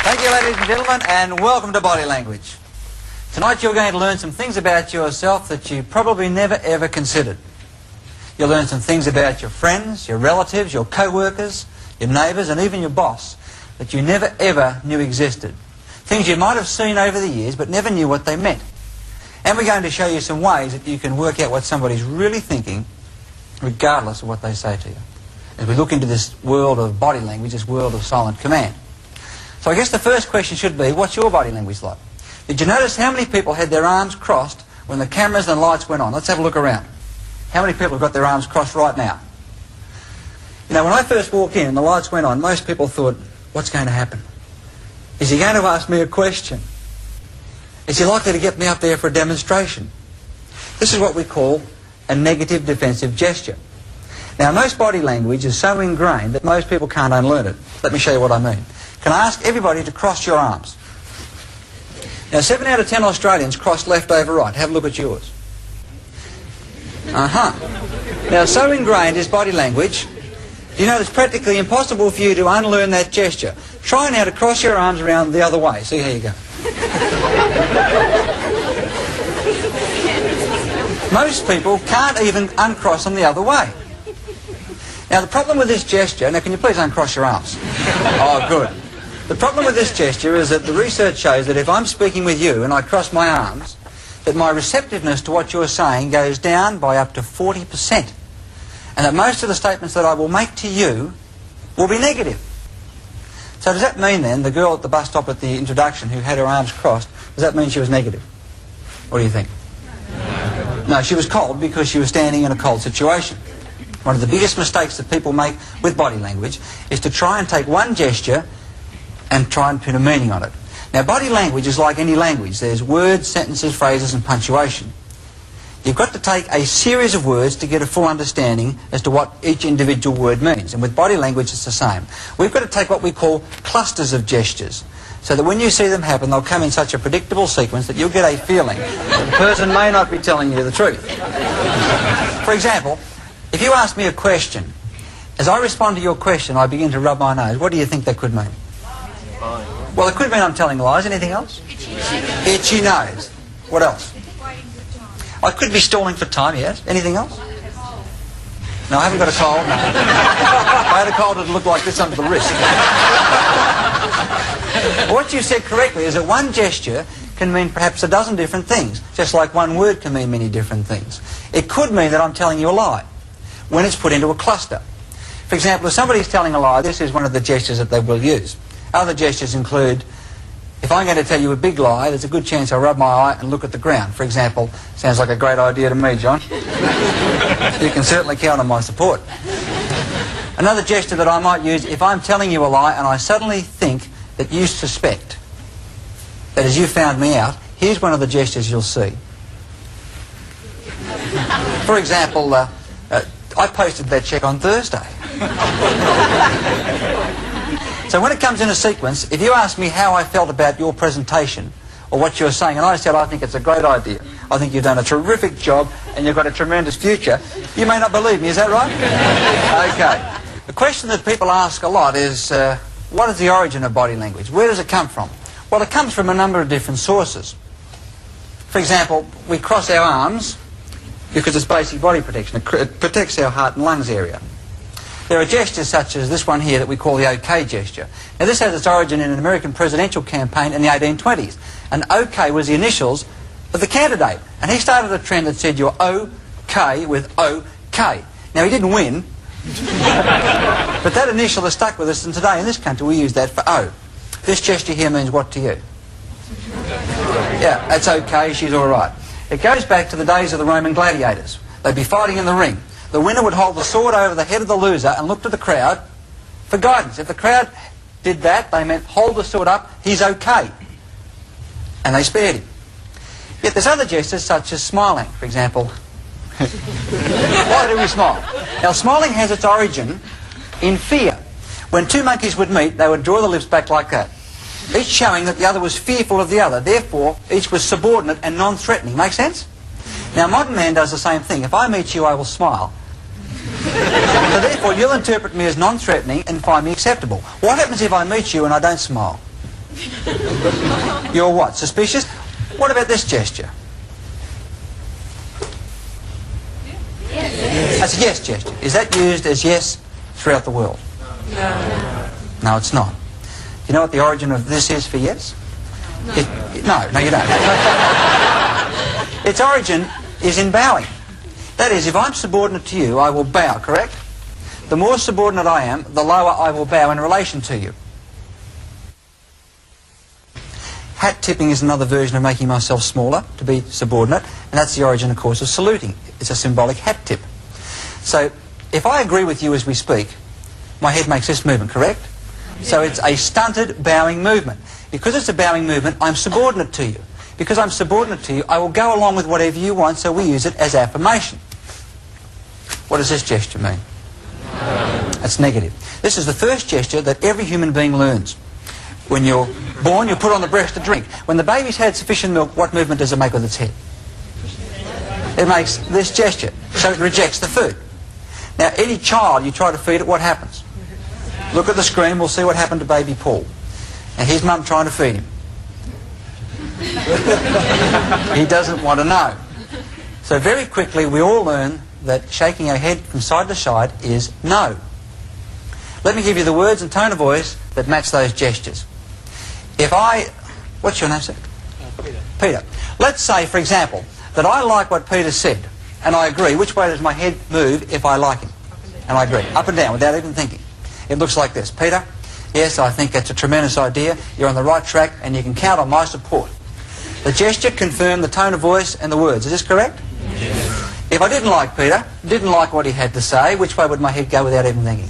Thank you, ladies and gentlemen, and welcome to Body Language. Tonight you're going to learn some things about yourself that you probably never ever considered. You'll learn some things about your friends, your relatives, your co-workers, your neighbours, and even your boss that you never ever knew existed. Things you might have seen over the years but never knew what they meant. And we're going to show you some ways that you can work out what somebody's really thinking regardless of what they say to you, as we look into this world of body language, this world of silent command. So I guess the first question should be, what's your body language like? Did you notice how many people had their arms crossed when the cameras and lights went on? Let's have a look around. How many people have got their arms crossed right now? You know, when I first walked in and the lights went on, most people thought, what's going to happen? Is he going to ask me a question? Is he likely to get me up there for a demonstration? This is what we call a negative defensive gesture. Now, most body language is so ingrained that most people can't unlearn it. Let me show you what I mean. Can I ask everybody to cross your arms? Now, 7 out of 10 Australians cross left over right. Have a look at yours. Now, so ingrained is body language, you know it's practically impossible for you to unlearn that gesture. Try now to cross your arms around the other way. See how you go. Most people can't even uncross them the other way. Now, the problem with this gesture... Now, can you please uncross your arms? Oh, good. The problem with this gesture is that the research shows that if I'm speaking with you and I cross my arms, that my receptiveness to what you're saying goes down by up to 40%. And that most of the statements that I will make to you will be negative. So does that mean then, the girl at the bus stop at the introduction who had her arms crossed, does that mean she was negative? What do you think? No, she was cold because she was standing in a cold situation. One of the biggest mistakes that people make with body language is to try and take one gesture and try and put a meaning on it. Now, body language is like any language. There's words, sentences, phrases, and punctuation. You've got to take a series of words to get a full understanding as to what each individual word means. And with body language, it's the same. We've got to take what we call clusters of gestures, so that when you see them happen, they'll come in such a predictable sequence that you'll get a feeling that the person may not be telling you the truth. For example, if you ask me a question, as I respond to your question, I begin to rub my nose. What do you think that could mean? Well, it could mean I'm telling lies. Anything else? Itchy nose. What else? I could be stalling for time, yes. Anything else? No, I haven't got a cold. No. If I had a cold, it'd look like this under the wrist. What you said correctly is that one gesture can mean perhaps a dozen different things, just like one word can mean many different things. It could mean that I'm telling you a lie when it's put into a cluster. For example, if somebody's telling a lie, this is one of the gestures that they will use. Other gestures include, if I'm going to tell you a big lie, there's a good chance I'll rub my eye and look at the ground. For example, sounds like a great idea to me, John. You can certainly count on my support. Another gesture that I might use, if I'm telling you a lie and I suddenly think that you suspect that as you found me out, here's one of the gestures you'll see. For example, I posted that check on Thursday. So when it comes in a sequence, if you ask me how I felt about your presentation or what you're saying, and I said I think it's a great idea, I think you've done a terrific job and you've got a tremendous future, you may not believe me, is that right? Okay. The question that people ask a lot is, what is the origin of body language? Where does it come from? Well, it comes from a number of different sources. For example, we cross our arms because it's basic body protection. It protects our heart and lungs area. There are gestures such as this one here that we call the OK gesture. Now, this has its origin in an American presidential campaign in the 1820s. And OK was the initials of the candidate. And he started a trend that said you're OK with OK. Now, he didn't win, but that initial has stuck with us, and today in this country we use that for O. This gesture here means what to you? Yeah, that's OK, she's all right. It goes back to the days of the Roman gladiators. They'd be fighting in the ring. The winner would hold the sword over the head of the loser and look to the crowd for guidance. If the crowd did that, they meant hold the sword up, he's OK. And they spared him. Yet there's other gestures such as smiling, for example. Why do we smile? Now, smiling has its origin in fear. When two monkeys would meet, they would draw the lips back like that, each showing that the other was fearful of the other. Therefore, each was subordinate and non-threatening. Make sense? Now, modern man does the same thing. If I meet you, I will smile. So therefore, you'll interpret me as non-threatening and find me acceptable. What happens if I meet you and I don't smile? You're what? Suspicious? What about this gesture? Yes. That's a yes gesture. Is that used as yes throughout the world? No. No, it's not. You know what the origin of this is for yes? No. No, you don't. Its origin is in bowing. That is, if I'm subordinate to you, I will bow, correct? The more subordinate I am, the lower I will bow in relation to you. Hat tipping is another version of making myself smaller to be subordinate, and that's the origin, of course, of saluting. It's a symbolic hat tip. So, if I agree with you as we speak, my head makes this movement, correct? So it's a stunted bowing movement. Because it's a bowing movement, I'm subordinate to you. Because I'm subordinate to you, I will go along with whatever you want, so we use it as affirmation. What does this gesture mean? That's negative. This is the first gesture that every human being learns. When you're born, you put on the breast to drink. When the baby's had sufficient milk, what movement does it make with its head? It makes this gesture, so it rejects the food. Now, any child you try to feed it, what happens? Look at the screen, we'll see what happened to baby Paul. And his mum trying to feed him. He doesn't want to know. So very quickly we all learn that shaking our head from side to side is no. Let me give you the words and tone of voice that match those gestures. If I... What's your name, sir? Peter. Peter. Let's say, for example, that I like what Peter said, and I agree. Which way does my head move if I like him? And I agree. Up and down, without even thinking. It looks like this. Peter, yes, I think that's a tremendous idea. You're on the right track, and you can count on my support. The gesture confirmed the tone of voice and the words. Is this correct? Yes. If I didn't like Peter, didn't like what he had to say, which way would my head go without even thinking?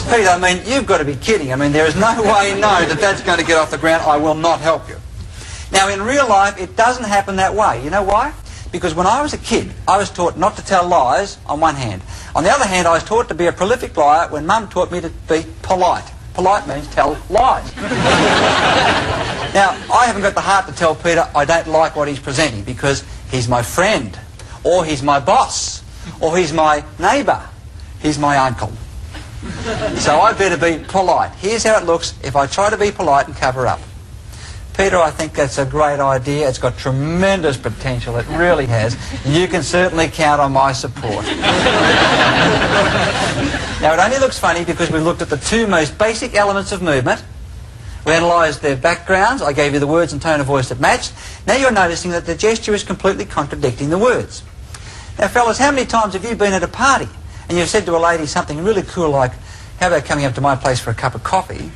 Peter, I mean, you've got to be kidding. I mean, there is no way, no, that that's going to get off the ground. I will not help you. Now, in real life, it doesn't happen that way. You know why? Because when I was a kid, I was taught not to tell lies on one hand. On the other hand, I was taught to be a prolific liar when Mum taught me to be polite. Polite means tell lies. Now, I haven't got the heart to tell Peter I don't like what he's presenting because he's my friend, or he's my boss, or he's my neighbour, he's my uncle. So I better be polite. Here's how it looks if I try to be polite and cover up. Peter, I think that's a great idea. It's got tremendous potential. It really has. You can certainly count on my support. Now, it only looks funny because we looked at the two most basic elements of movement. We analysed their backgrounds. I gave you the words and tone of voice that matched. Now you're noticing that the gesture is completely contradicting the words. Now, fellas, how many times have you been at a party and you've said to a lady something really cool like, how about coming up to my place for a cup of coffee?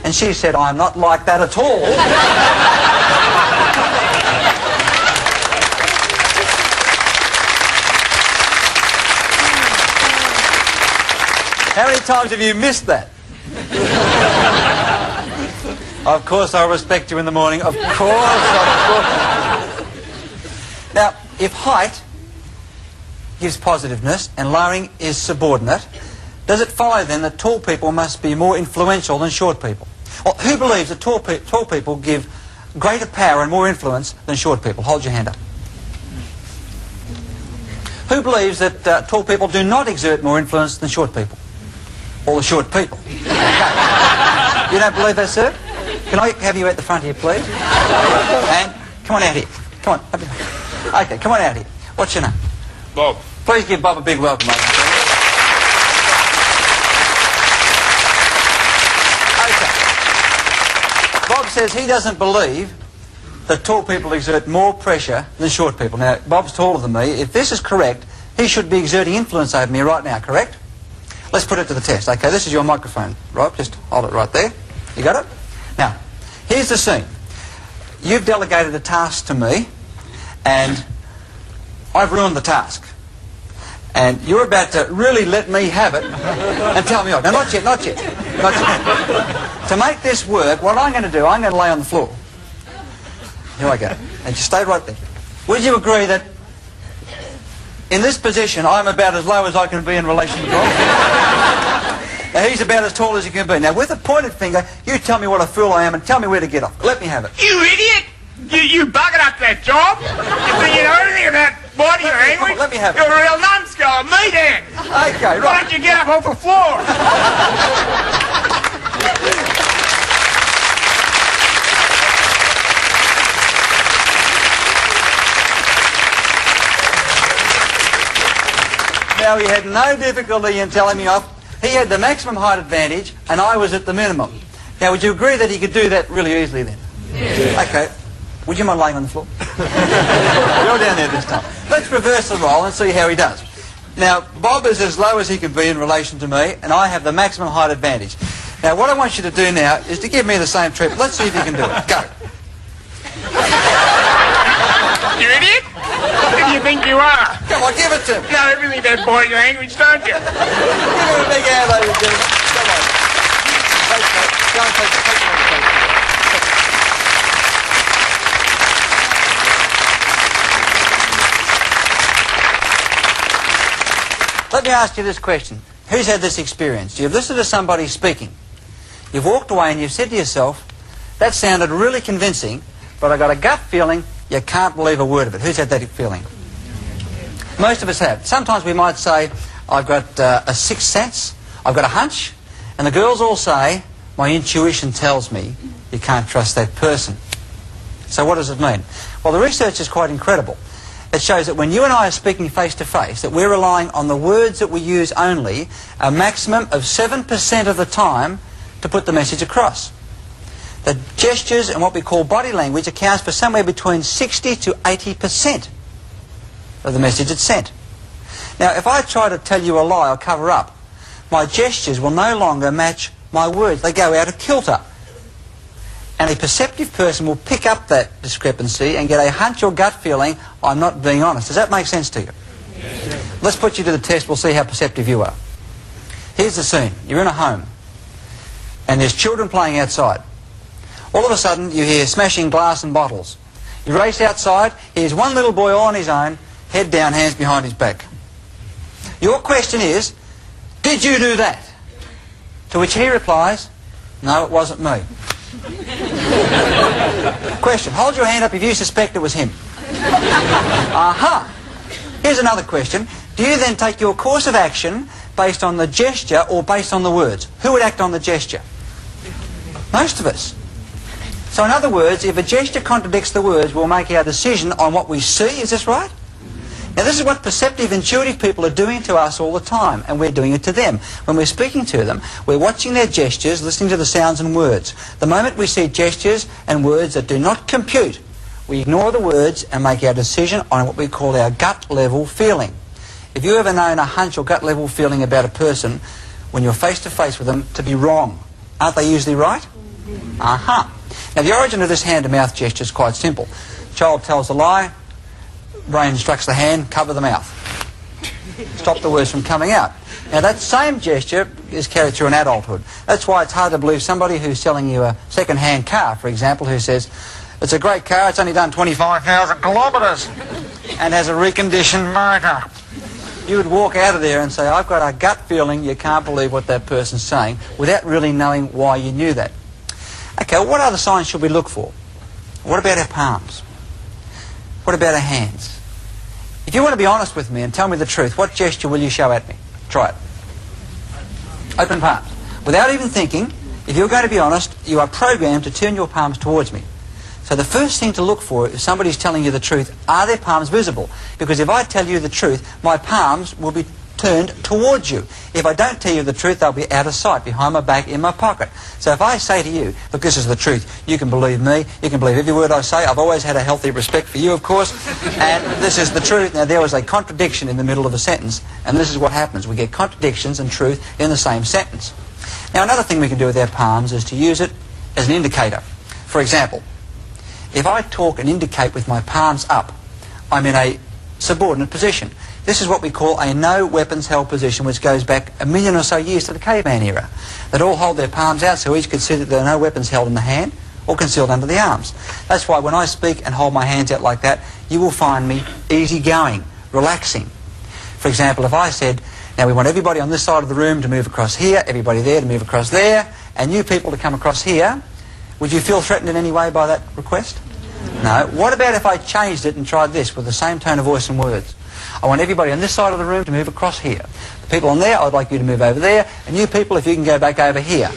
And she said, I'm not like that at all. How many times have you missed that? Of course I'll respect you in the morning. Of course. Now, if height gives positiveness and lowering is subordinate, does it follow then that tall people must be more influential than short people? Well, who believes that tall people give greater power and more influence than short people? Hold your hand up. Who believes that tall people do not exert more influence than short people? All the short people. You don't believe that, sir? Can I have you at the front here, please? And come on out here. Come on. Okay, come on out here. What's your name? Bob. Please give Bob a big welcome. Okay. Bob says he doesn't believe that tall people exert more pressure than short people. Now, Bob's taller than me. If this is correct, he should be exerting influence over me right now, correct? Let's put it to the test. Okay, this is your microphone, Rob. Just hold it right there. You got it? Now, here's the scene. You've delegated a task to me, and I've ruined the task. And you're about to really let me have it and tell me off. Now, not yet, not yet. Not yet. To make this work, what I'm going to do, I'm going to lay on the floor. Here I go. And just stay right there. Would you agree that in this position, I'm about as low as I can be in relation to Rob? Now, he's about as tall as he can be. Now, with a pointed finger, you tell me what a fool I am and tell me where to get off. Let me have it. You idiot! You buggered up that job. You know everything about body language. Let me have it. You're a real numbskull. Me then. Okay, right. Why don't you get up off the floor? So he had no difficulty in telling me off. He had the maximum height advantage, and I was at the minimum. Now, would you agree that he could do that really easily then? Yes. Okay. Would you mind laying on the floor? You're down there this time. Let's reverse the role and see how he does. Now, Bob is as low as he can be in relation to me, and I have the maximum height advantage. Now, what I want you to do now is to give me the same treatment. Let's see if you can do it. Go. You idiot! Who do you think you are? Come on, give it to him. You know everything about body language, don't you? Give him a big hand, ladies and gentlemen. Come on. Go and take the Let me ask you this question. Who's had this experience? You've listened to somebody speaking. You've walked away and you've said to yourself, that sounded really convincing, but I got a gut feeling you can't believe a word of it. Who's had that feeling? Most of us have. Sometimes we might say, I've got a sixth sense, I've got a hunch, and the girls all say, my intuition tells me you can't trust that person. So what does it mean? Well, the research is quite incredible. It shows that when you and I are speaking face to face, that we're relying on the words that we use only a maximum of 7% of the time to put the message across. The gestures and what we call body language accounts for somewhere between 60 to 80% of the message it's sent. Now, if I try to tell you a lie or cover up, my gestures will no longer match my words. They go out of kilter. And a perceptive person will pick up that discrepancy and get a hunch or gut feeling, I'm not being honest. Does that make sense to you? Yes. Let's put you to the test. We'll see how perceptive you are. Here's the scene. You're in a home. And there's children playing outside. All of a sudden, you hear smashing glass and bottles. You race outside. Here's one little boy all on his own, head down, hands behind his back. Your question is, did you do that? To which he replies, no, it wasn't me. Question, hold your hand up if you suspect it was him. Aha. Here's another question. Do you then take your course of action based on the gesture or based on the words? Who would act on the gesture? Most of us. So in other words, if a gesture contradicts the words, we'll make our decision on what we see. Is this right? Now this is what perceptive, intuitive people are doing to us all the time, and we're doing it to them. When we're speaking to them, we're watching their gestures, listening to the sounds and words. The moment we see gestures and words that do not compute, we ignore the words and make our decision on what we call our gut level feeling. If you ever known a hunch or gut level feeling about a person, when you're face to face with them, to be wrong, aren't they usually right? Aha. Now the origin of this hand to mouth gesture is quite simple. Child tells a lie, brain instructs the hand, cover the mouth. Stop the words from coming out. Now that same gesture is carried through in adulthood. That's why it's hard to believe somebody who's selling you a second-hand car, for example, who says, it's a great car, it's only done 25,000 kilometres and has a reconditioned motor. You would walk out of there and say, I've got a gut feeling you can't believe what that person's saying, without really knowing why you knew that. Okay, well, what other signs should we look for? What about our palms? What about our hands? If you want to be honest with me and tell me the truth, what gesture will you show at me? Try it. Open palms. Without even thinking, if you're going to be honest, you are programmed to turn your palms towards me. So the first thing to look for, if somebody's telling you the truth, are their palms visible? Because if I tell you the truth, my palms will be turned towards you. If I don't tell you the truth, they'll be out of sight, behind my back, in my pocket. So if I say to you, look, this is the truth, you can believe me, you can believe every word I say. I've always had a healthy respect for you, of course, and this is the truth. Now, there was a contradiction in the middle of a sentence, and this is what happens. We get contradictions and truth in the same sentence. Now, another thing we can do with our palms is to use it as an indicator. For example, if I talk and indicate with my palms up, I'm in a subordinate position. This is what we call a no weapons held position, which goes back 1 million or so years to the caveman era. They'd all hold their palms out so each could see that there are no weapons held in the hand or concealed under the arms. That's why when I speak and hold my hands out like that, you will find me easygoing, relaxing. For example, if I said, now we want everybody on this side of the room to move across here, everybody there to move across there, and you people to come across here, would you feel threatened in any way by that request? No. What about if I changed it and tried this with the same tone of voice and words? I want everybody on this side of the room to move across here. The people on there, I'd like you to move over there. And you people, if you can go back over here.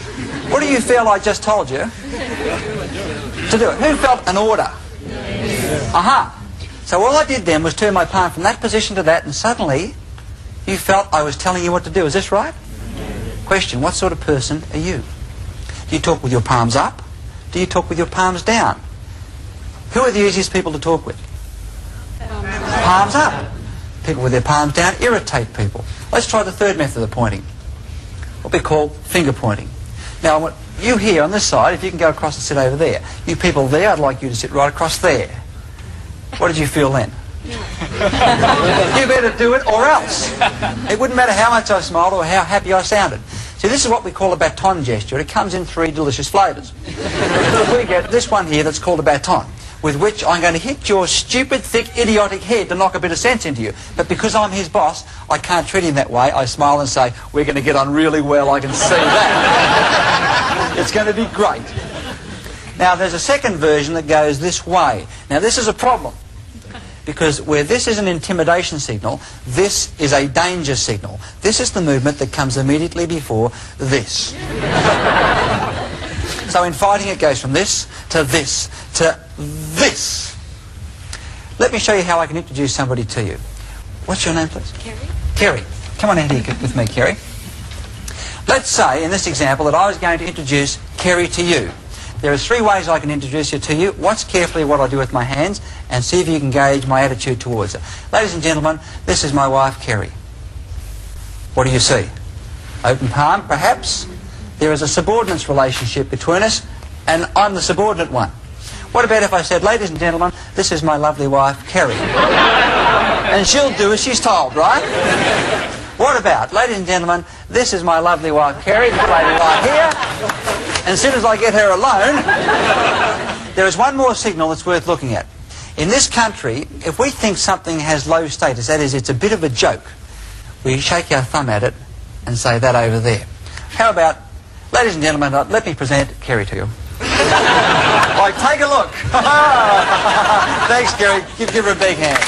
What do you feel I just told you to do it? Who felt an order? Aha. So all I did then was turn my palm from that position to that, and suddenly You felt I was telling you what to do. Is this right? Question, what sort of person are you? Do you talk with your palms up? Do you talk with your palms down? Who are the easiest people to talk with? Palms up. People with their palms down irritate people. Let's try the third method of pointing, what we call finger pointing. Now, what you here on this side, if you can go across and sit over there. You people there, I'd like you to sit right across there. What did you feel then? You better do it or else. It wouldn't matter how much I smiled or how happy I sounded. See, this is what we call a baton gesture. It comes in 3 delicious flavours. We get this one here that's called a baton, with which I'm going to hit your stupid, thick, idiotic head to knock a bit of sense into you. But because I'm his boss, I can't treat him that way. I smile and say, we're going to get on really well, I can see that. It's going to be great. Now, there's a second version that goes this way. Now, this is a problem, because where this is an intimidation signal, this is a danger signal. This is the movement that comes immediately before this. So in fighting, it goes from this to this to this. Let me show you how I can introduce somebody to you. What's your name, please? Kerry. Kerry. Come on out here with me, Kerry. Let's say, in this example, that I was going to introduce Kerry to you. There are 3 ways I can introduce you to you. Watch carefully what I do with my hands and see if you can gauge my attitude towards her. Ladies and gentlemen, this is my wife, Kerry. What do you see? Open palm, perhaps? There is a subordinates relationship between us, and I'm the subordinate one. What about if I said, ladies and gentlemen, this is my lovely wife, Kerry? And she'll do as she's told, right? What about, ladies and gentlemen, this is my lovely wife, Kerry, this lady right here. And as soon as I get her alone, there is one more signal that's worth looking at. In this country, if we think something has low status, that is, it's a bit of a joke, we shake our thumb at it and say that over there. How about, ladies and gentlemen, let me present Kerry to you. Like, take a look. Thanks, Kerry. Give her a big hand.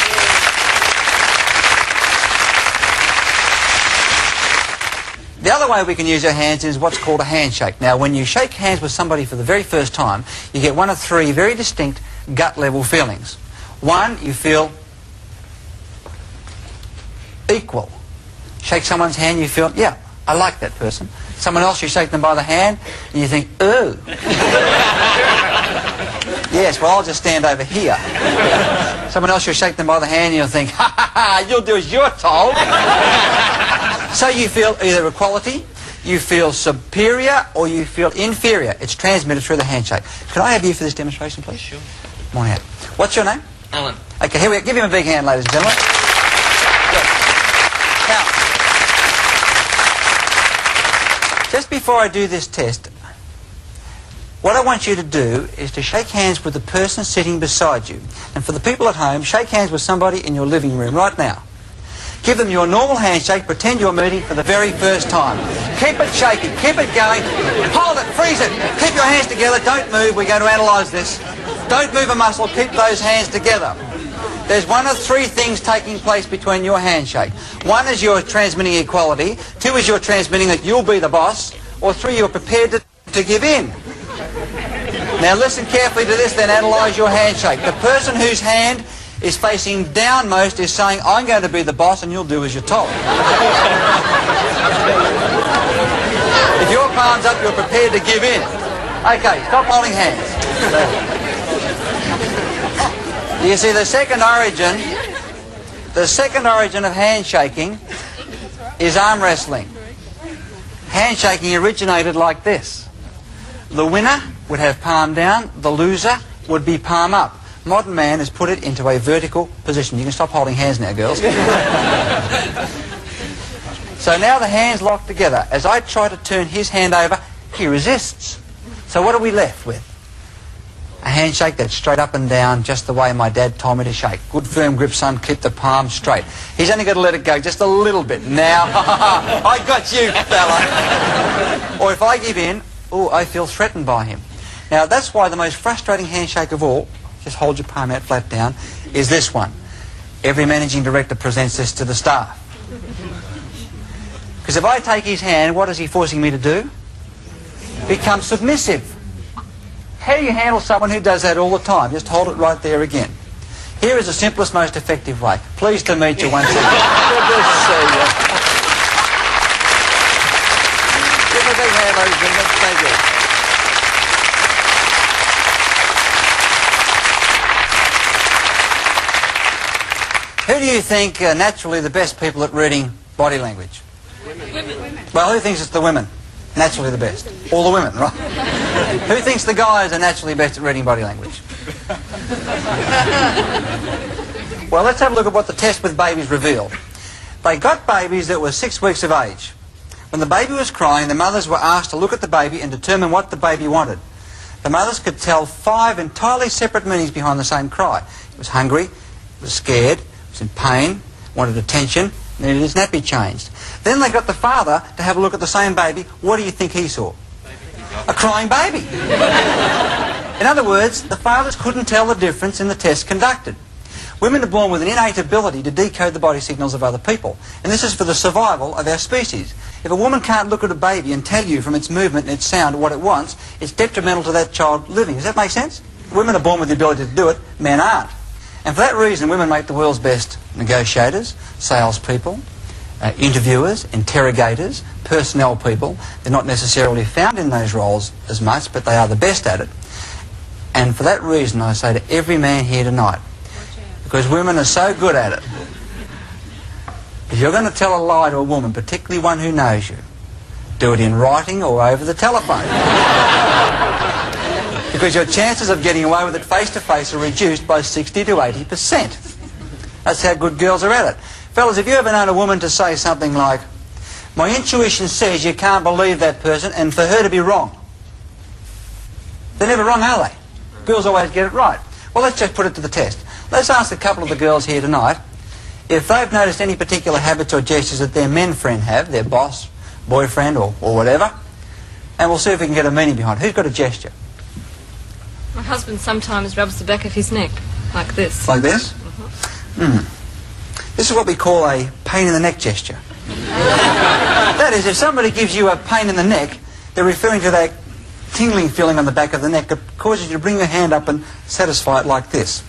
The other way we can use our hands is what's called a handshake. Now, when you shake hands with somebody for the very first time, you get one of 3 very distinct gut-level feelings. 1, you feel equal. Shake someone's hand, you feel, yeah, I like that person. Someone else, you shake them by the hand, and you think, ooh. Yes, well, I'll just stand over here. Someone else, you shake them by the hand, and you'll think, ha ha ha, you'll do as you're told. So you feel either equality, you feel superior, or you feel inferior. It's transmitted through the handshake. Can I have you for this demonstration, please? Sure. Come on out. What's your name? Alan. Okay, here we go. Give him a big hand, ladies and gentlemen. Good. Now, just before I do this test, what I want you to do is to shake hands with the person sitting beside you. And for the people at home, shake hands with somebody in your living room right now. Give them your normal handshake. Pretend you're meeting for the very first time. Keep it shaking. Keep it going. Hold it. Freeze it. Keep your hands together. Don't move. We're going to analyse this. Don't move a muscle. Keep those hands together. There's one of 3 things taking place between your handshake. 1 is you're transmitting equality. 2 is you're transmitting that you'll be the boss. Or 3, you're prepared to give in. Now listen carefully to this, then analyse your handshake. The person whose hand is facing downmost is saying, I'm going to be the boss and you'll do as you're told. If your palm's up, you're prepared to give in. Okay, stop holding hands. You see, the second origin of handshaking is arm wrestling. Handshaking originated like this. The winner would have palm down, the loser would be palm up. Modern man has put it into a vertical position. You can stop holding hands now, girls. So now the hands locked together. As I try to turn his hand over, he resists. So what are we left with? A handshake that's straight up and down, just the way my dad told me to shake. Good firm grip, son, keep the palm straight. He's only got to let it go just a little bit. Now, I got you, fella. Or if I give in, oh, I feel threatened by him. Now, that's why the most frustrating handshake of all, just hold your palm out flat down, is this one. Every managing director presents this to the staff. Because if I take his hand, what is he forcing me to do? Become submissive. How do you handle someone who does that all the time? Just hold it right there again. Here is the simplest, most effective way. Pleased to meet you once again. Good to see you. Give a big hand, ladies and gentlemen. Thank you. Who do you think are naturally the best people at reading body language? Women. Well, who thinks it's the women? Naturally the best. All the women, right? Who thinks the guys are naturally best at reading body language? Well, let's have a look at what the test with babies revealed. They got babies that were 6 weeks of age. When the baby was crying, the mothers were asked to look at the baby and determine what the baby wanted. The mothers could tell 5 entirely separate meanings behind the same cry. It was hungry, it was scared, it was in pain, wanted attention, needed his nappy changed. Then they got the father to have a look at the same baby. What do you think he saw? A crying baby. In other words, the fathers couldn't tell the difference in the test conducted. Women are born with an innate ability to decode the body signals of other people, and this is for the survival of our species. If a woman can't look at a baby and tell you from its movement and its sound what it wants, it's detrimental to that child living. Does that make sense? Women are born with the ability to do it, men aren't. And for that reason, women make the world's best negotiators, salespeople, interviewers, interrogators, personnel people. They're not necessarily found in those roles as much, but they are the best at it. And for that reason, I say to every man here tonight, because women are so good at it, if you're going to tell a lie to a woman, particularly one who knows you, do it in writing or over the telephone. Because your chances of getting away with it face-to-face are reduced by 60 to 80%. That's how good girls are at it. Fellas, have you ever known a woman to say something like, "My intuition says you can't believe that person," and for her to be wrong? They're never wrong, are they? Girls always get it right. Well, let's just put it to the test. Let's ask a couple of the girls here tonight if they've noticed any particular habits or gestures that their men friend have, their boss, boyfriend, or whatever, and we'll see if we can get a meaning behind it. Who's got a gesture? My husband sometimes rubs the back of his neck, like this. Like this? This is what we call a pain in the neck gesture. That is, if somebody gives you a pain in the neck, they're referring to that tingling feeling on the back of the neck that causes you to bring your hand up and satisfy it like this.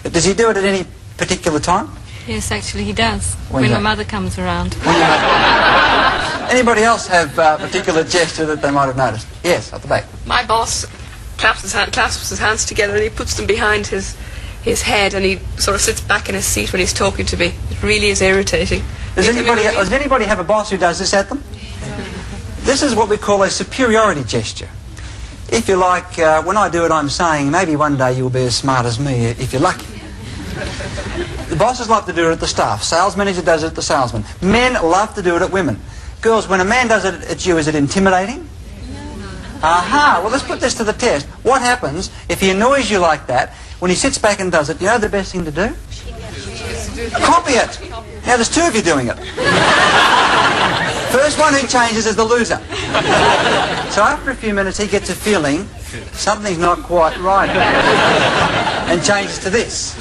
Does he do it at any particular time? Yes, actually he does. When When my mother comes around. Anybody else have a particular gesture that they might have noticed? Yes, at the back. My boss clasps his hands together and he puts them behind his head and he sort of sits back in his seat when he's talking to me. It really is irritating. Does anybody have a boss who does this at them? This is what we call a superiority gesture. If you like, when I do it, I'm saying, maybe one day you'll be as smart as me if you're lucky. The bosses love to do it at the staff. Sales manager does it at the salesman. Men love to do it at women. Girls, when a man does it at you, is it intimidating? Aha! Well, let's put this to the test. What happens if he annoys you like that? When he sits back and does it, you know the best thing to do? Copy it. Now, there's 2 of you doing it. First one who changes is the loser. So after a few minutes, he gets a feeling something's not quite right and changes to this.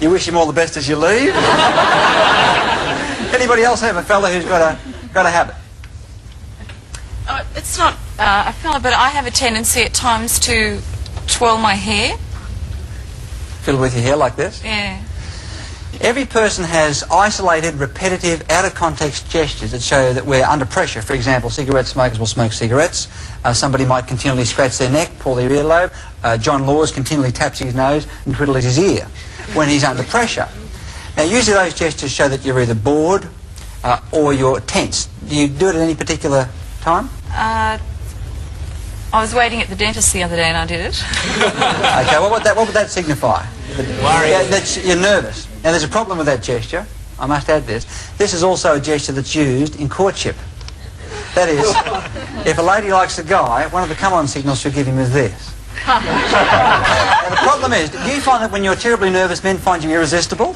You wish him all the best as you leave. Anybody else have a fella who's got a habit? It's not a fella, but I have a tendency at times to twirl my hair. Fiddle with your hair like this? Yeah. Every person has isolated, repetitive, out-of-context gestures that show that we're under pressure. For example, cigarette smokers will smoke cigarettes. Somebody might continually scratch their neck, pull their earlobe. John Laws continually taps his nose and twiddles his ear when he's under pressure. Now, usually those gestures show that you're either bored or you're tense. Do you do it at any particular time? I was waiting at the dentist the other day and I did it. Okay, what would that signify? That you're nervous. Now, there's a problem with that gesture. I must add this. This is also a gesture that's used in courtship. That is, if a lady likes a guy, one of the come-on signals she'll give him is this. Now, the problem is, do you find that when you're terribly nervous, men find you irresistible?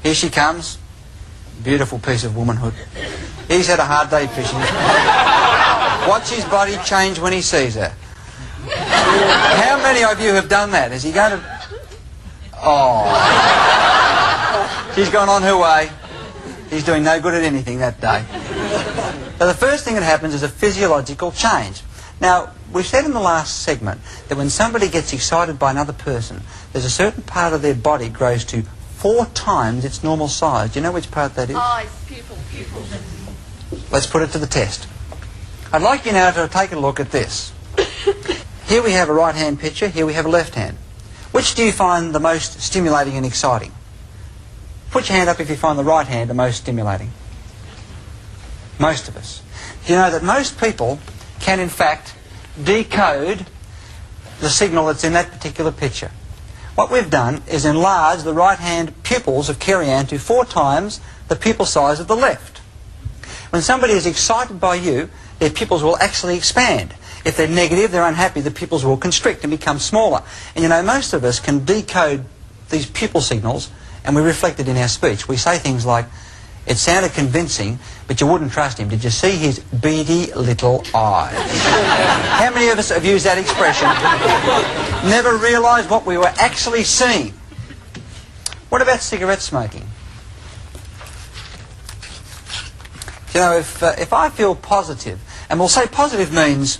Here she comes. Beautiful piece of womanhood. He's had a hard day fishing. Watch his body change when he sees her. How many of you have done that? Is he going to... Oh. She's gone on her way. He's doing no good at anything that day. So the first thing that happens is a physiological change. Now, we said in the last segment that when somebody gets excited by another person, there's a certain part of their body grows to 4 times its normal size. Do you know which part that is? Oh, it's pupil. Let's put it to the test. I'd like you now to take a look at this. Here we have a right-hand picture, here we have a left hand. Which do you find the most stimulating and exciting? Put your hand up if you find the right hand the most stimulating. Most of us. Do you know that most people can in fact decode the signal that's in that particular picture? What we've done is enlarge the right-hand pupils of Kerry-Ann to 4 times the pupil size of the left. When somebody is excited by you, their pupils will actually expand. If they're negative, they're unhappy, the pupils will constrict and become smaller. And you know, most of us can decode these pupil signals and we reflect it in our speech. We say things like, it sounded convincing, but you wouldn't trust him. Did you see his beady little eyes? How many of us have used that expression? Never realised what we were actually seeing. What about cigarette smoking? You know, if I feel positive, and we'll say positive means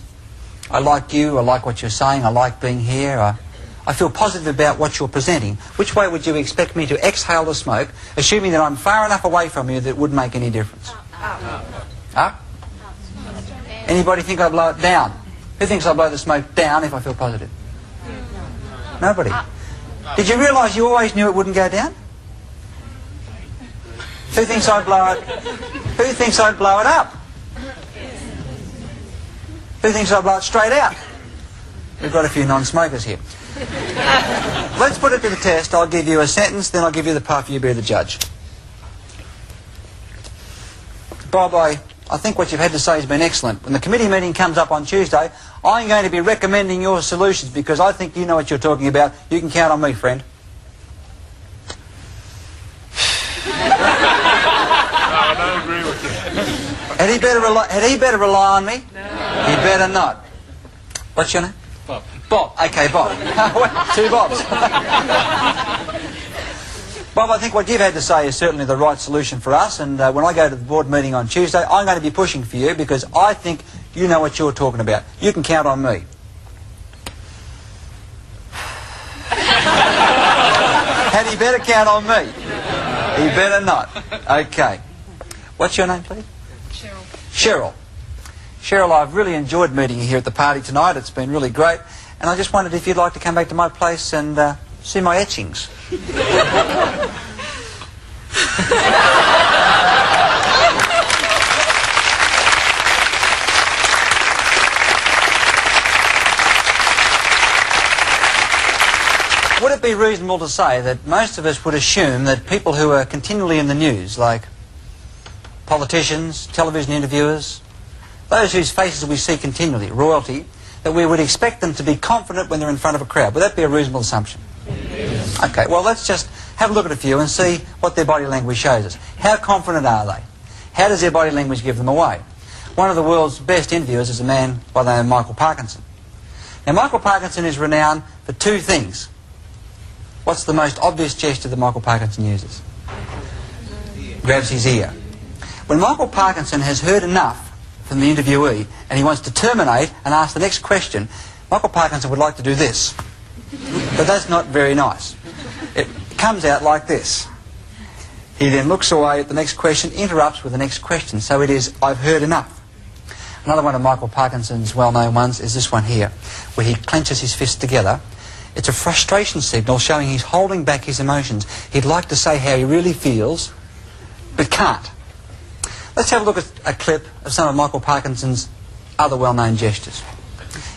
I like you, I like what you're saying, I like being here, I feel positive about what you're presenting. Which way would you expect me to exhale the smoke, assuming that I'm far enough away from you that it wouldn't make any difference? Up. Anybody think I blow it down? Who thinks I blow the smoke down if I feel positive? Nobody. Did you realise you always knew it wouldn't go down? Who thinks I'd blow it? Who thinks I'd blow it up? Who thinks I'd blow it straight out? We've got a few non-smokers here. Let's put it to the test. I'll give you a sentence, then I'll give you the puff, you be the judge. Bob, I think what you've had to say has been excellent. When the committee meeting comes up on Tuesday, I'm going to be recommending your solutions because I think you know what you're talking about. You can count on me, friend. I don't agree with you. Had he better rely on me? No. He better not. What's your name? Bob. Bob. Okay, Bob. 2 Bobs. Bob, I think what you've had to say is certainly the right solution for us, and when I go to the board meeting on Tuesday, I'm going to be pushing for you because I think you know what you're talking about. You can count on me. Had he better count on me? He better not. Okay. What's your name, please? Cheryl. Cheryl, I've really enjoyed meeting you here at the party tonight. It's been really great. And I just wondered if you'd like to come back to my place and see my etchings. Would it be reasonable to say that most of us would assume that people who are continually in the news, like politicians, television interviewers, those whose faces we see continually, royalty, that we would expect them to be confident when they're in front of a crowd? Would that be a reasonable assumption? Yes. Okay, well, let's just have a look at a few and see what their body language shows us. How confident are they? How does their body language give them away? One of the world's best interviewers is a man by the name of Michael Parkinson. Now, Michael Parkinson is renowned for 2 things. What's the most obvious gesture that Michael Parkinson uses? Grabs his ear. When Michael Parkinson has heard enough from the interviewee and he wants to terminate and ask the next question, Michael Parkinson would like to do this. But that's not very nice. It comes out like this. He then looks away at the next question, interrupts with the next question. So it is, I've heard enough. Another one of Michael Parkinson's well-known ones is this one here, where he clenches his fists together. It's a frustration signal showing he's holding back his emotions. He'd like to say how he really feels, but can't. Let's have a look at a clip of some of Michael Parkinson's other well-known gestures.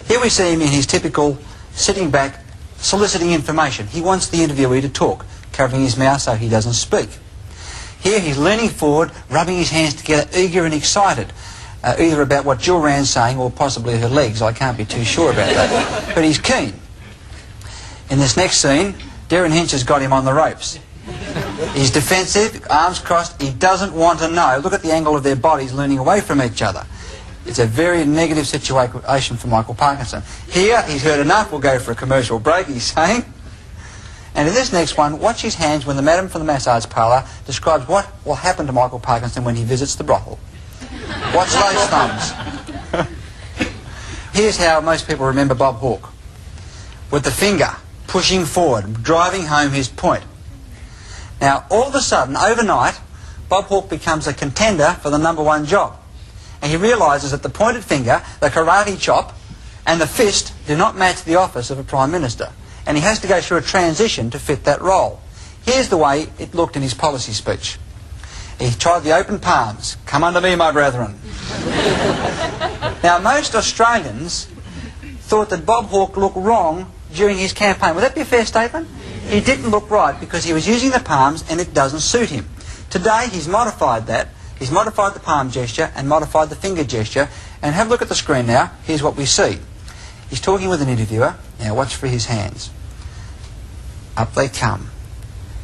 Here we see him in his typical sitting back, soliciting information. He wants the interviewee to talk, covering his mouth so he doesn't speak. Here he's leaning forward, rubbing his hands together, eager and excited, either about what Jill Rand's saying or possibly her legs. I can't be too sure about that. But he's keen. In this next scene, Darren Hinch has got him on the ropes. He's defensive, arms crossed, he doesn't want to know. Look at the angle of their bodies leaning away from each other. It's a very negative situation for Michael Parkinson. Here, he's heard enough, we'll go for a commercial break, he's saying. And in this next one, watch his hands when the madam from the massage parlour describes what will happen to Michael Parkinson when he visits the brothel. Watch those thumbs. Here's how most people remember Bob Hawke. With the finger pushing forward, driving home his point. Now, all of a sudden, overnight, Bob Hawke becomes a contender for the #1 job. And he realises that the pointed finger, the karate chop, and the fist do not match the office of a Prime Minister. And he has to go through a transition to fit that role. Here's the way it looked in his policy speech. He tried the open palms. Come unto me, my brethren. Now, most Australians thought that Bob Hawke looked wrong during his campaign. Would that be a fair statement? He didn't look right because he was using the palms and it doesn't suit him. Today, he's modified that. He's modified the palm gesture and modified the finger gesture. And have a look at the screen now. Here's what we see. He's talking with an interviewer. Now, watch for his hands. Up they come.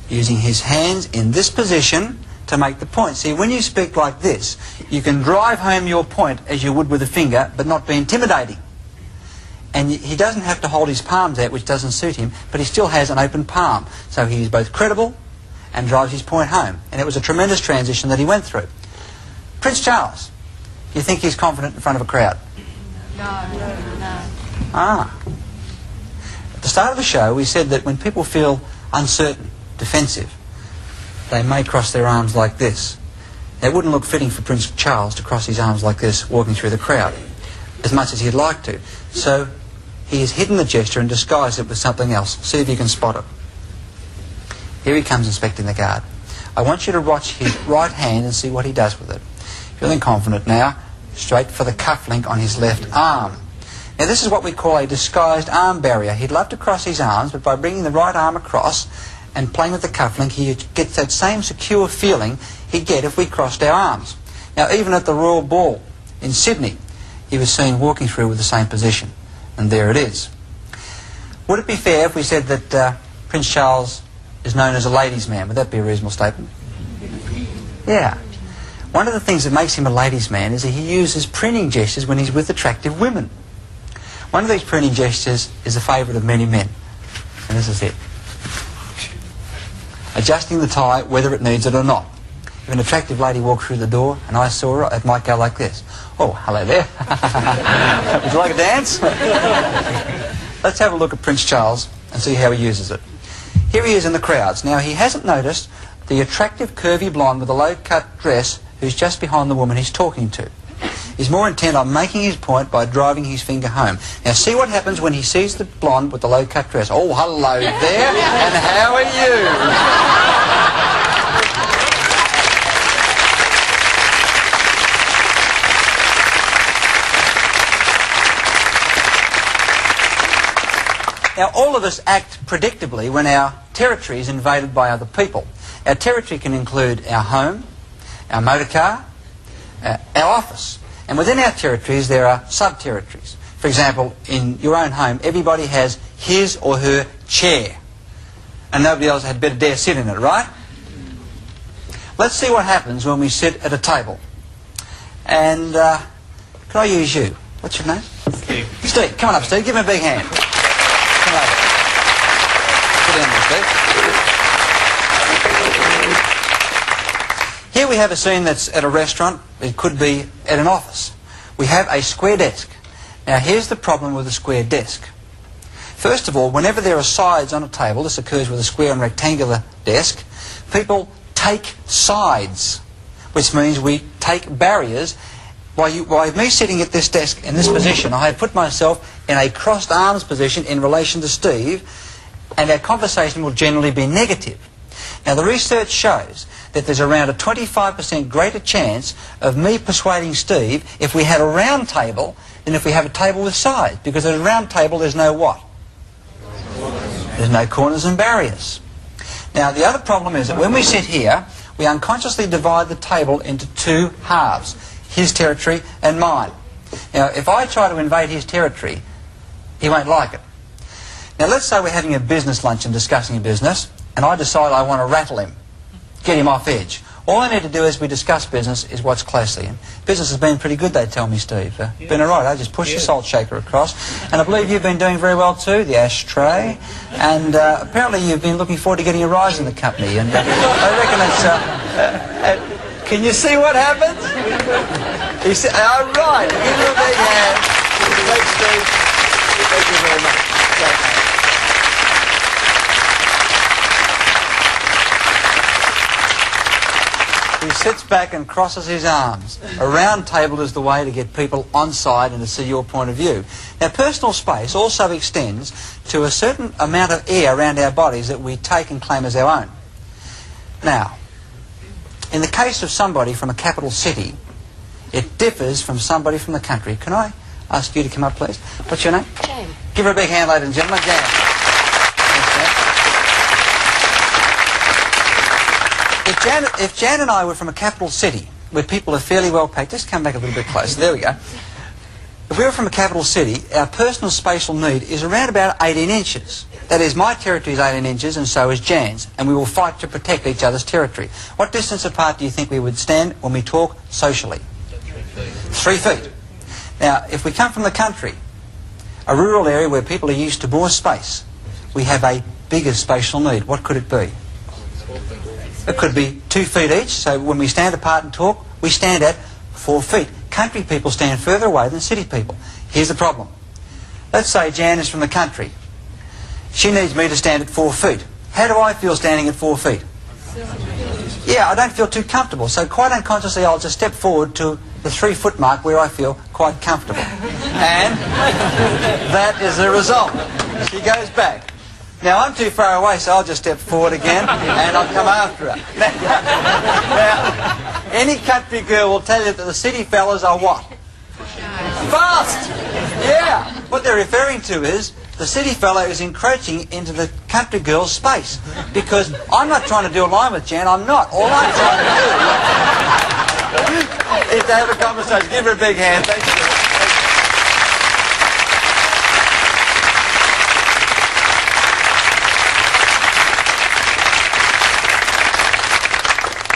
Using his hands in this position to make the point. See, when you speak like this, you can drive home your point as you would with a finger, but not be intimidating. And he doesn't have to hold his palms out, which doesn't suit him, but he still has an open palm. So he's both credible and drives his point home. And it was a tremendous transition that he went through. Prince Charles, do you think he's confident in front of a crowd? No. Ah. At the start of the show, we said that when people feel uncertain, defensive, they may cross their arms like this. It wouldn't look fitting for Prince Charles to cross his arms like this, walking through the crowd, as much as he'd like to. So he has hidden the gesture and disguised it with something else. See if you can spot it. Here he comes inspecting the guard. I want you to watch his right hand and see what he does with it. Feeling confident now, straight for the cufflink on his left arm. Now this is what we call a disguised arm barrier. He'd love to cross his arms, but by bringing the right arm across and playing with the cufflink, he gets that same secure feeling he'd get if we crossed our arms. Now even at the Royal Ball in Sydney, he was seen walking through with the same position. And there it is. Would it be fair if we said that Prince Charles is known as a ladies' man? Would that be a reasonable statement? Yeah. One of the things that makes him a ladies' man is that he uses printing gestures when he's with attractive women. One of these printing gestures is a favourite of many men. And this is it. Adjusting the tie whether it needs it or not. If an attractive lady walked through the door and I saw her, it might go like this. Oh, hello there. Would you like a dance? Let's have a look at Prince Charles and see how he uses it. Here he is in the crowds. Now, he hasn't noticed the attractive curvy blonde with a low-cut dress who's just behind the woman he's talking to. He's more intent on making his point by driving his finger home. Now, see what happens when he sees the blonde with the low-cut dress. Oh, hello there, and how are you? Now, all of us act predictably when our territory is invaded by other people. Our territory can include our home, our motor car, our office. And within our territories, there are sub-territories. For example, in your own home, everybody has his or her chair. And nobody else had better dare sit in it, right? Let's see what happens when we sit at a table. And can I use you? What's your name? Steve. Steve, come on up, Steve. Give him a big hand. Come over. Sit down there, Steve. Here we have a scene that's at a restaurant. It could be at an office. We have a square desk. Now, here's the problem with a square desk. First of all, whenever there are sides on a table, this occurs with a square and rectangular desk, people take sides, which means we take barriers. By me sitting at this desk in this position, I have put myself in a crossed arms position in relation to Steve, and our conversation will generally be negative. Now, the research shows that there's around a 25% greater chance of me persuading Steve if we had a round table than if we have a table with sides, because at a round table there's no what? There's no corners and barriers. Now, the other problem is that when we sit here, we unconsciously divide the table into two halves, his territory and mine. Now, if I try to invade his territory, he won't like it. Now, let's say we're having a business lunch and discussing business, and I decide I want to rattle him, get him off edge. All I need to do as we discuss business is watch closely. And business has been pretty good, they tell me, Steve. Been all right. I just push the salt shaker across. And I believe you've been doing very well too, the ashtray. And apparently you've been looking forward to getting a rise in the company. And I reckon it's... can you see what happens? He said, all right, give him a big hand. Thanks, Steve. Thank you very much. Great, mate. He sits back and crosses his arms. A round table is the way to get people on side and to see your point of view. Now, personal space also extends to a certain amount of air around our bodies that we take and claim as our own. Now, in the case of somebody from a capital city, it differs from somebody from the country. Can I ask you to come up, please? What's your name? Jane. Give her a big hand, ladies and gentlemen. Jane. If Jan and I were from a capital city where people are fairly well packed, just come back a little bit closer, there we go. If we were from a capital city, our personal spatial need is around about 18 inches. That is, my territory is 18 inches and so is Jan's, and we will fight to protect each other's territory. What distance apart do you think we would stand when we talk socially? 3 feet. Now, if we come from the country, a rural area where people are used to more space, we have a bigger spatial need. What could it be? It could be 2 feet each, so when we stand apart and talk, we stand at 4 feet. Country people stand further away than city people. Here's the problem. Let's say Jan is from the country. She needs me to stand at 4 feet. How do I feel standing at 4 feet? Yeah, I don't feel too comfortable, so quite unconsciously I'll just step forward to the 3 foot mark where I feel quite comfortable. And that is the result. She goes back. Now, I'm too far away, so I'll just step forward again, and I'll come after her. Now, any country girl will tell you that the city fellas are what? Fast! Yeah! What they're referring to is the city fella is encroaching into the country girl's space. Because I'm not trying to do a line with Jan, I'm not. All I'm trying to do is to have a conversation. Give her a big hand. Thank you.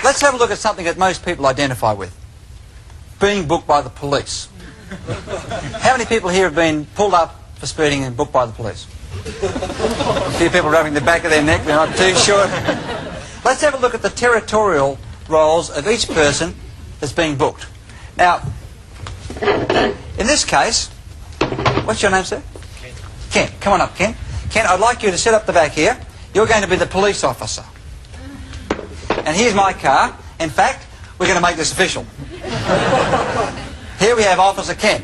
Let's have a look at something that most people identify with. Being booked by the police. How many people here have been pulled up for speeding and booked by the police? A few people rubbing the back of their neck, they're not too sure. Let's have a look at the territorial roles of each person that's being booked. Now, in this case, what's your name, sir? Ken. Come on up, Ken. Ken, I'd like you to sit up the back here. You're going to be the police officer. And here's my car. In fact, we're going to make this official. Here we have Officer Ken.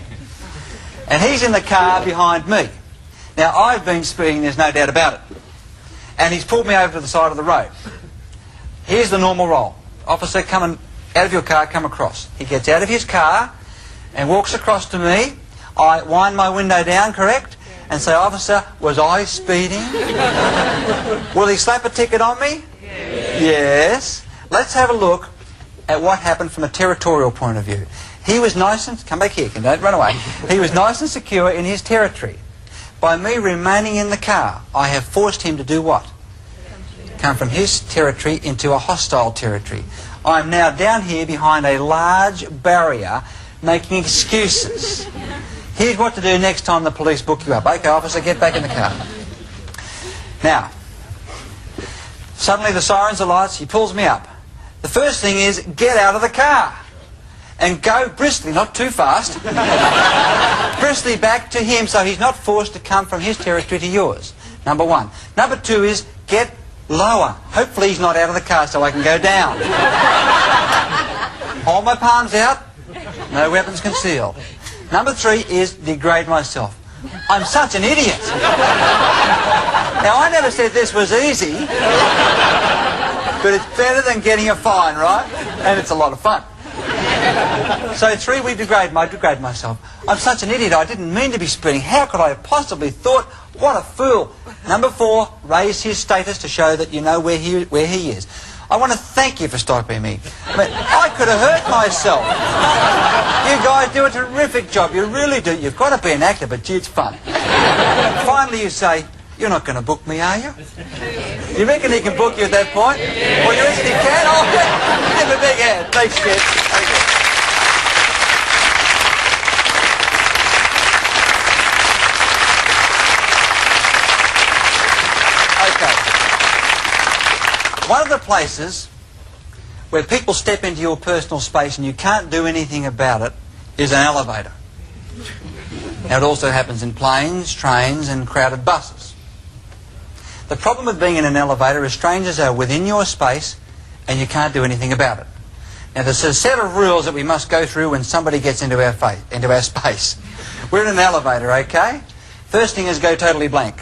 And he's in the car behind me. Now, I've been speeding, there's no doubt about it. And he's pulled me over to the side of the road. Here's the normal role. Officer, come out of your car, come across. He gets out of his car and walks across to me. I wind my window down, correct? And say, Officer, was I speeding? Will he slap a ticket on me? Yes. Let's have a look at what happened from a territorial point of view. He was nice and... Come back here, don't run away. He was nice and secure in his territory. By me remaining in the car, I have forced him to do what? Come from his territory into a hostile territory. I'm now down here behind a large barrier making excuses. Here's what to do next time the police book you up. Okay, officer, get back in the car. Now, suddenly the sirens are lights, he pulls me up. The first thing is, get out of the car. And go briskly, not too fast, briskly back to him so he's not forced to come from his territory to yours. Number one. Number two is, get lower. Hopefully he's not out of the car so I can go down. Hold my palms out, no weapons concealed. Number three is, degrade myself. I'm such an idiot. Now, I never said this was easy, but it's better than getting a fine, right? And it's a lot of fun. So three, we degrade myself. I'm such an idiot, I didn't mean to be speeding. How could I have possibly thought? What a fool. Number four, raise his status to show that you know where he is. I want to thank you for stopping me. I could have hurt myself. You guys do a terrific job. You really do. You've got to be an actor, but gee, it's fun. Finally, you say, you're not going to book me, are you? You reckon he can book you at that point? Well, you reckon he can? Oh, give him a big hand. Thanks, kid. Thank you. One of the places where people step into your personal space and you can't do anything about it is an elevator. Now, it also happens in planes, trains, and crowded buses. The problem with being in an elevator is strangers are within your space and you can't do anything about it. Now, there's a set of rules that we must go through when somebody gets into our space. We're in an elevator, okay? First thing is go totally blank.